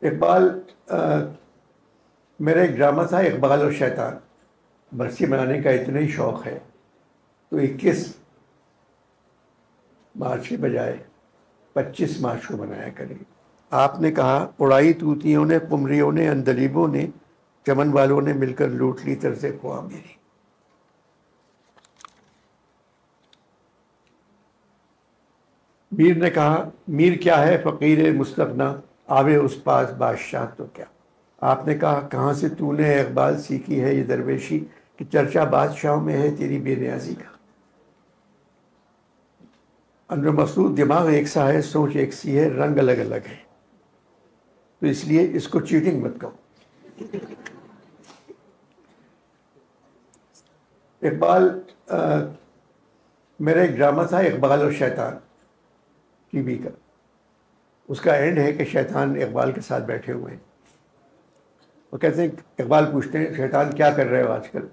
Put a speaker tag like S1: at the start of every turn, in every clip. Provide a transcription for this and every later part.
S1: इकबाल, मेरा एक ड्रामा था इकबाल और शैतान। बरसी मनाने का इतना ही शौक़ है तो 21 मार्च के बजाय 25 मार्च को मनाया करें। आपने कहा उड़ाई तूतियों ने, पुमरियों ने, अंदलीबों ने, चमन वालों ने मिलकर लूट ली तरसे ख्वाह मेरी। मीर ने कहा मीर क्या है फ़कीर मुस्तगना, आवे उस पास बादशाह तो क्या। आपने कहा कहाँ से तूने इकबाल सीखी है ये दरवेशी, कि चर्चा बादशाहों में है तेरी बेनियाजी का। अंदर मसरूद दिमाग एक सा है, सोच एक सी है, रंग अलग अलग है, तो इसलिए इसको चीटिंग मत कहो। इकबाल, मेरा एक ड्रामा था इकबाल और शैतान टीवी का। उसका एंड है कि शैतान इकबाल के साथ बैठे हुए हैं। वो कहते हैं, इकबाल पूछते हैं शैतान क्या कर रहे हो आजकल।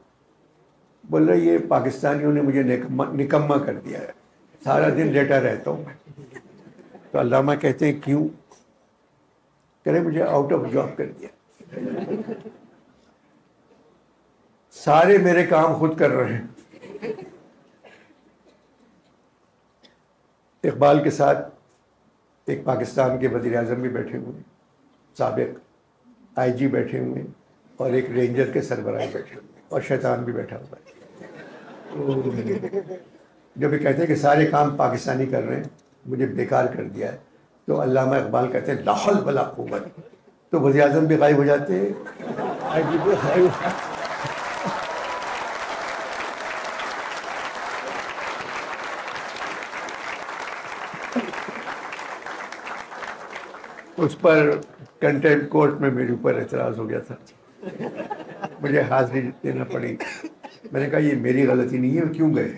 S1: बोल रहे ये पाकिस्तानियों ने मुझे निकम्मा कर दिया है, सारा दिन लेटा रहता हूँ मैं। तो अल्लामा कहते हैं क्यों। कह रहे मुझे आउट ऑफ जॉब कर दिया, सारे मेरे काम खुद कर रहे हैं। इकबाल के साथ एक पाकिस्तान के वज़ीर आज़म भी बैठे हुए हैं, साबिक आईजी बैठे हुए हैं, और एक रेंजर के सरबराह बैठे हुए हैं, और शैतान भी बैठा हुआ है। तो जब ये कहते हैं कि सारे काम पाकिस्तानी कर रहे हैं, मुझे बेकार कर दिया है, तो अल्लामा इकबाल कहते हैं ला हौल वला कुव्वत। तो वज़ीर आज़म भी गायब हो जाते हैं, आईजी भी गायब हो जाते हैं। उस पर कंटेम्प्ट कोर्ट में मेरे ऊपर एतराज़ हो गया था, मुझे हाजिरी देना पड़ी। मैंने कहा ये मेरी गलती नहीं है, क्यों गए।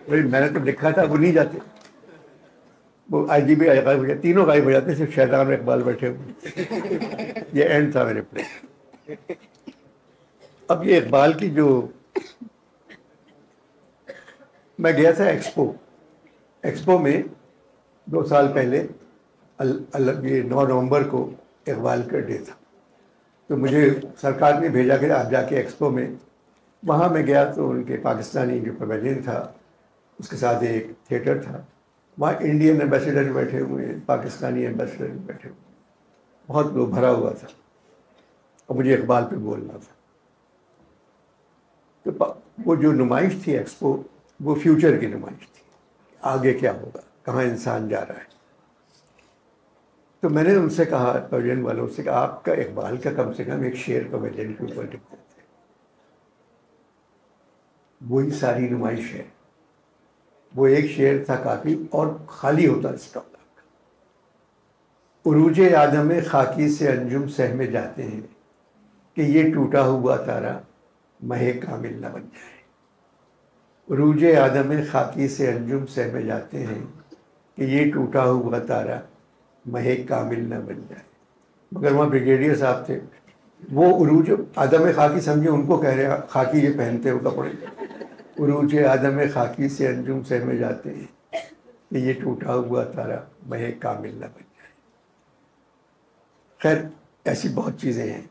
S1: भाई मैंने तो लिखा था वो नहीं जाते। वो आईजी भी गायब हो जाते, तीनों गायब हो जाते, सिर्फ शैतान और इकबाल बैठे हुए। ये एंड था मेरे प्ले। अब ये इकबाल की जो, मैं गया था एक्सपो में 2 साल पहले, ये 9 नवंबर को इकबाल का डे था। तो मुझे सरकार ने भेजा कि आप जाके एक्सपो में, वहाँ मैं गया तो उनके पाकिस्तानी जो पवेलियन था उसके साथ एक थिएटर था, वहाँ इंडियन एम्बेसडर बैठे हुए हैं, पाकिस्तानी एम्बेसडर बैठे हुए, बहुत लोग भरा हुआ था, और मुझे इकबाल पे बोलना था। तो वो जो नुमाइश थी एक्सपो, वो फ्यूचर की नुमाइश थी, आगे क्या होगा, कहाँ इंसान जा रहा है। तो मैंने उनसे कहा, पवेलियन वालों से, कि आपका इकबाल का कम से कम एक शेर पवेलियन के ऊपर लिख देते, वही सारी नुमाइश है। वो एक शेर था काफ़ी, और खाली होता इसका। उरूज आदम खाकी से अंजुम सहमे जाते हैं, कि ये टूटा हुआ तारा महे कामिल न बन जाए। उरूज आदम खाकी से अंजुम सहमे जाते हैं, कि ये टूटा हुआ तारा महे कामिल न बन जाए। मगर वहाँ ब्रिगेडियर साहब थे, वो उरूज आदम खाकी समझे, उनको कह रहे हैं खाकी ये पहनते हो कपड़े। उरूज आदम खाकी से अंजुम सहमे जाते हैं, कि ये टूटा हुआ तारा महे कामिल न बन जाए। खैर ऐसी बहुत चीज़ें हैं।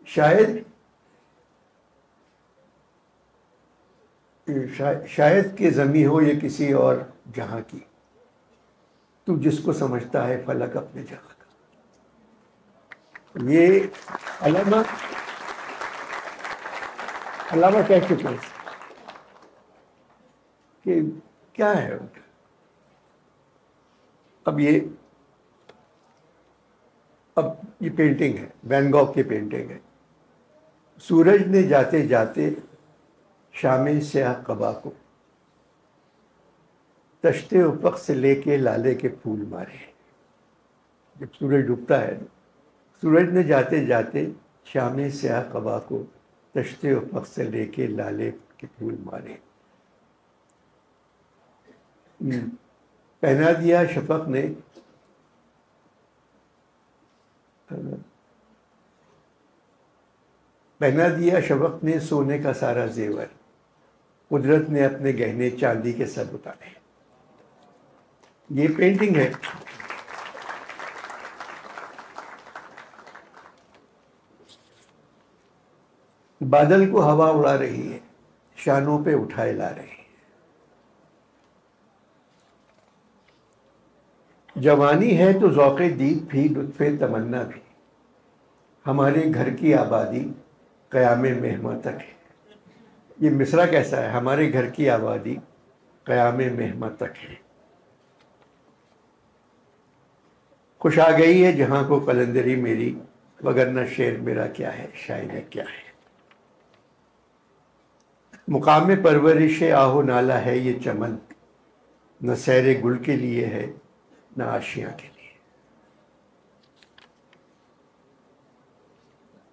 S1: शायद कि ज़मीं हो ये किसी और जहां की, तू जिसको समझता है फलक अपने जहां का। ये अल्लामा कह चुके हैं कि क्या है उनका। अब ये पेंटिंग है, वैन गॉग की पेंटिंग है। सूरज ने जाते जाते शामे स्याह कबा को, तश्ते उफ़क़ से लेके लाले के फूल मारे। जब सूरज डूबता है, सूरज ने जाते जाते शामे स्याह कबा को, तश्ते उफ़क़ से लेके लाले के फूल मारे। पहना दिया शफ़क़ ने, पहना दिया शफ़क़ ने सोने का सारा जेवर, कुदरत ने अपने गहने चांदी के सब उतारे। ये पेंटिंग है। बादल को हवा उड़ा रही है, शानों पे उठाए ला रही है। जवानी है तो ज़ौक़े दीद भी, लुत्फ़े तमन्ना भी। हमारे घर की आबादी क़यामे मेहमा तक है। ये मिसरा कैसा है? हमारे घर की आबादी क़यामे मेहमा तक है। खुश आ गई है जहां को कलंदरी मेरी, वगरना शेर मेरा क्या है, शायरी क्या है। मुकाम परवरिश आहो नाला है ये चमन, न सैरे गुल के लिए है न आशियां के लिए।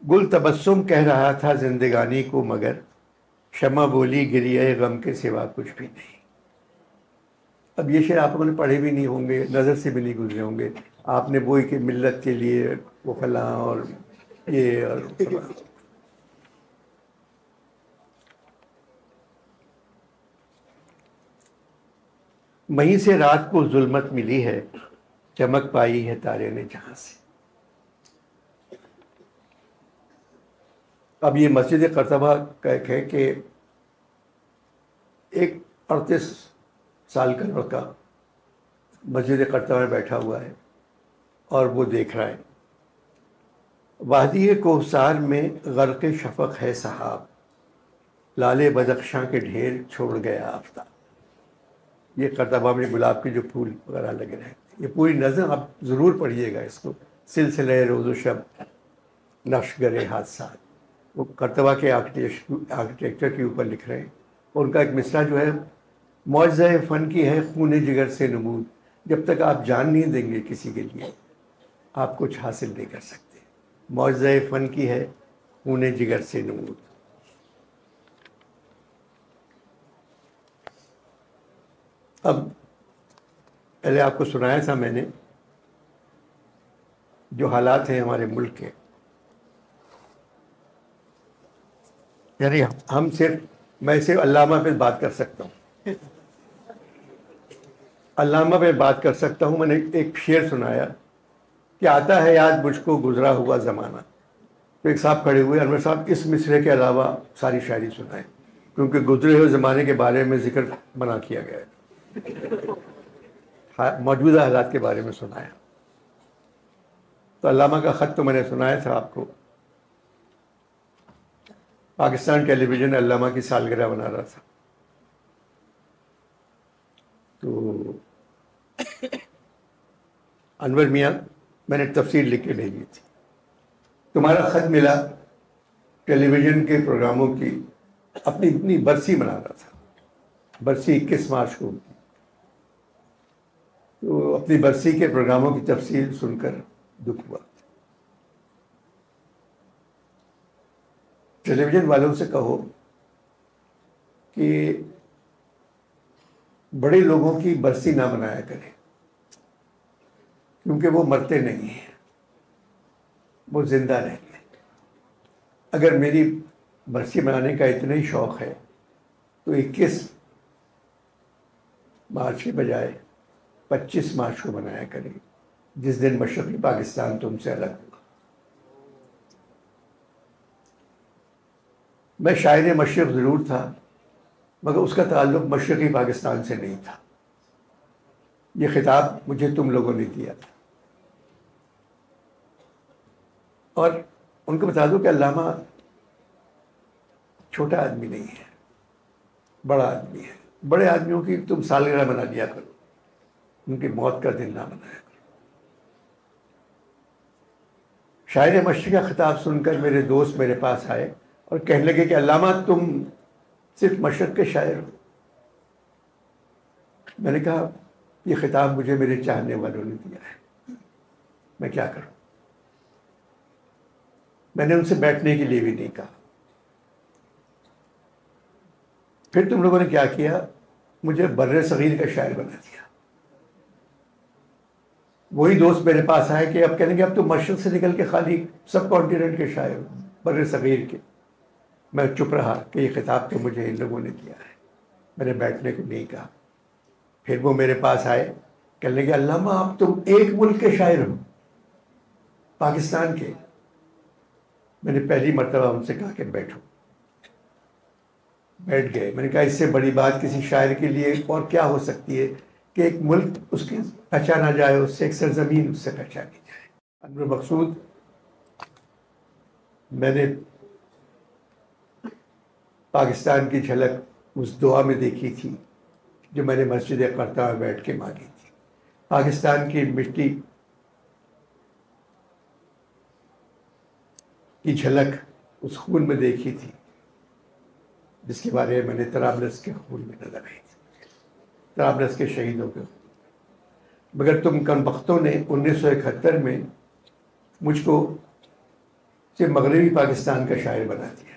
S1: गुल तबस्सुम कह रहा था जिंदगानी को, मगर शमा बोली गिरिए गम के सिवा कुछ भी नहीं। अब ये शेर आप लोगों ने पढ़े भी नहीं होंगे, नज़र से भी नहीं गुजरे होंगे। आपने बोई कि मिल्लत के लिए वो फला और ये और फला। वहीं से रात को जुल्मत मिली है, चमक पाई है तारे ने जहां से। अब ये मस्जिद कर्तबा का एक है कि एक 38 साल का लड़का मस्जिद कर्तबा में बैठा हुआ है और वो देख रहा है, वादी कोहसार में गर्क शफक है सहाब, लाले बदख्शां के ढेर छोड़ गया आफ्ताब। ये कर्तबा में गुलाब के जो फूल वगैरह लगे हैं, ये पूरी नज़म आप ज़रूर पढ़िएगा इसको। सिलसिले रोज़ो शब नक्शगरे हादसात, वो कर्तबा के आर्किटेक्चर के ऊपर लिख रहे हैं। उनका एक मिसरा जो है, मौज़े फ़न की है खून जिगर से नमूद, जब तक आप जान नहीं देंगे किसी के लिए आप कुछ हासिल नहीं कर सकते। मौज़े फ़न की है खून जिगर से नमूद। अब पहले आपको सुनाया था मैंने जो हालात हैं हमारे मुल्क के, यानी हम मैं सिर्फ अल्लामा पे बात कर सकता हूँ, अल्लामा पे बात कर सकता हूँ। मैंने एक शेर सुनाया कि आता है याद मुझको गुजरा हुआ ज़माना। तो एक साहब खड़े हुए, अनवर साहब इस मिसरे के अलावा सारी शायरी सुनाए, क्योंकि गुजरे हुए ज़माने के बारे में जिक्र मना किया गया है, मौजूदा हालात के बारे में सुनाया। तो अल्लामा का ख़त तो मैंने सुनाया था आपको। पाकिस्तान टेलीविज़न अल्लामा की सालगिरह बना रहा था, तो अनवर मियाँ मैंने तफसीर लिख के भेजी थी, तुम्हारा ख़त मिला टेलीविज़न के प्रोग्रामों की, अपनी इतनी बरसी मना रहा था, बरसी 21 मार्च को। तो अपनी बरसी के प्रोग्रामों की तफसील सुनकर दुख हुआ। टेलीविज़न वालों से कहो कि बड़े लोगों की बरसी ना मनाया करें, क्योंकि वो मरते नहीं हैं, वो जिंदा रहते हैं। अगर मेरी बरसी मनाने का इतना ही शौक़ है तो 21 मार्च के बजाय 25 मार्च को मनाया करें, जिस दिन मशरक़ी पाकिस्तान तुमसे अलग हुआ। मैं शायर मशरक़ ज़रूर था, मगर उसका ताल्लुक़ मशरक़ी पाकिस्तान से नहीं था। ये खिताब मुझे तुम लोगों ने दिया था। और उनको बता दो कि अल्लामा छोटा आदमी नहीं है, बड़ा आदमी है। बड़े आदमियों की तुम सालगिरह मना लिया करो, उनकी मौत का दिन ना मनाया करो। शायर मशरक़ का खिताब सुनकर मेरे दोस्त मेरे पास आए और कहने लगे कि अल्लामा तुम सिर्फ मशरक़ के शायर हो। मैंने कहा ये खिताब मुझे मेरे चाहने वालों ने दिया है, मैं क्या करूं। मैंने उनसे बैठने के लिए भी नहीं कहा। फिर तुम लोगों ने क्या किया, मुझे बर्रे सगीर का शायर बना दिया। वही दोस्त मेरे पास आए कि अब कहने कि अब तो मशरक़ से निकल के खाली सब कॉन्टिनेंट के शायर हो, बर्रे सगीर के। मैं चुप रहा कि ये खिताब तो मुझे इन लोगों ने दिया है, मैंने बैठने को नहीं कहा। फिर वो मेरे पास आए कहने लगे अल्लामा आप तुम एक मुल्क के शायर हो, पाकिस्तान के। मैंने पहली मर्तबा उनसे कहा कि बैठो। बैठ गए। मैंने कहा इससे बड़ी बात किसी शायर के लिए और क्या हो सकती है कि एक मुल्क उसकी पहचाना जाए, उससे एक सरजमीन उससे पहचानी जाए। अनवर मकसूद, मैंने पाकिस्तान की झलक उस दुआ में देखी थी जो मैंने मस्जिद करता में बैठ के मांगी थी। पाकिस्तान की मिट्टी की झलक उस खून में देखी थी जिसके बारे में मैंने तराबलस के खून में नजर आई थी, तराबलस के शहीदों के। मगर तुम कमबख्तों ने 1971 में मुझको से मगरबी पाकिस्तान का शायर बना दिया।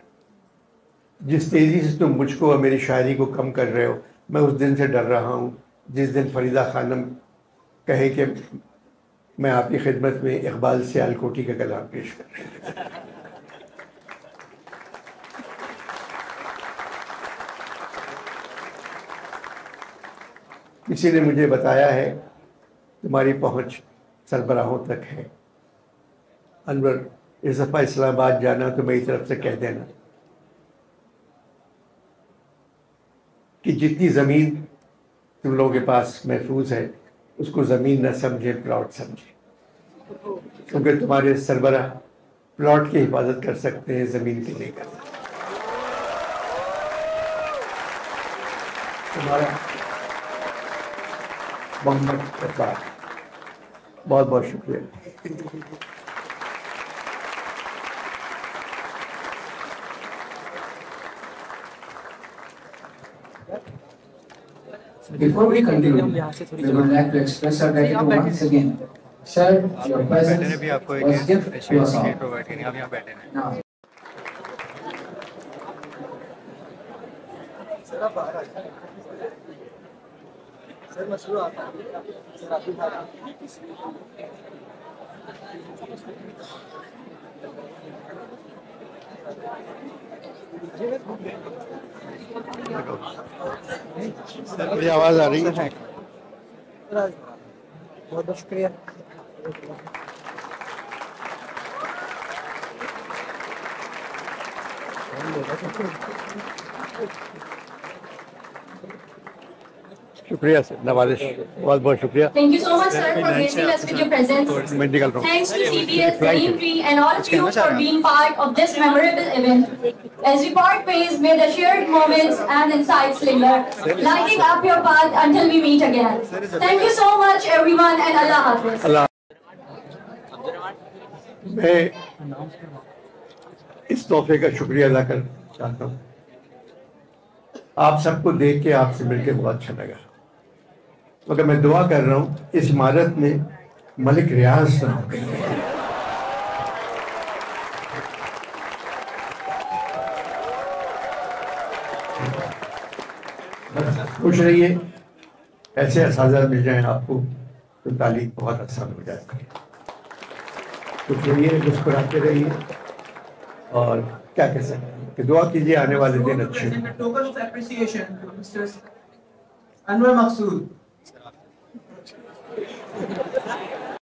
S1: जिस तेज़ी से तुम मुझको और मेरी शायरी को कम कर रहे हो, मैं उस दिन से डर रहा हूँ जिस दिन फरीदा खानम कहे कि मैं आपकी खिदमत में इकबाल सियालकोटी का कलाम पेश कर रही हूँ। किसी ने मुझे बताया है तुम्हारी पहुंच सरबराहों तक है। अनवर, इस दफ़ा इस्लामाबाद जाना तो मेरी तरफ से कह देना कि जितनी ज़मीन तुम लोगों के पास महफूज है उसको ज़मीन न समझे, प्लॉट समझे, क्योंकि तुम्हारे सरबराह प्लॉट की हिफाजत कर सकते हैं, ज़मीन की नहीं कर सकते। तुम्हारा मोहम्मद इकबाल, बहुत बहुत शुक्रिया।
S2: Before we continue, we would like to express our gratitude once again. Sir, your presence was gift to us all. Now,
S1: मेरी आवाज़ आ रही है?
S3: बहुत बहुत शुक्रिया।
S1: शुक्रिया सर, नवाजिश, बहुत बहुत शुक्रिया।
S4: Thank you so much, sir, for gracing us with your presence.
S1: मैं निकल रहा हूँ।
S4: Thanks to CBS, Greentree, and all of you for being part of this memorable event. As we part ways, may the shared moments and insights linger, lighting up your path until we meet again. Thank you so much, everyone, and Allah Hafiz.
S1: मैं इस तोहफे का शुक्रिया अदा करना चाहता हूँ। आप सबको देख के, आपसे मिलकर बहुत अच्छा लगा। मगर मैं दुआ कर रहा हूँ इस इमारत में मलिक रियाज ना हो। खुश रहिए, ऐसे असाज़ा मिल जाए आपको तो तालीम बहुत आसान हो जाएगा। खुश रहिए, मुस्कुराते रहिए और क्या कह सकते हैं कि दुआ कीजिए आने वाले दिन अच्छे।
S3: Token of appreciation to mister Anwar Maqsood.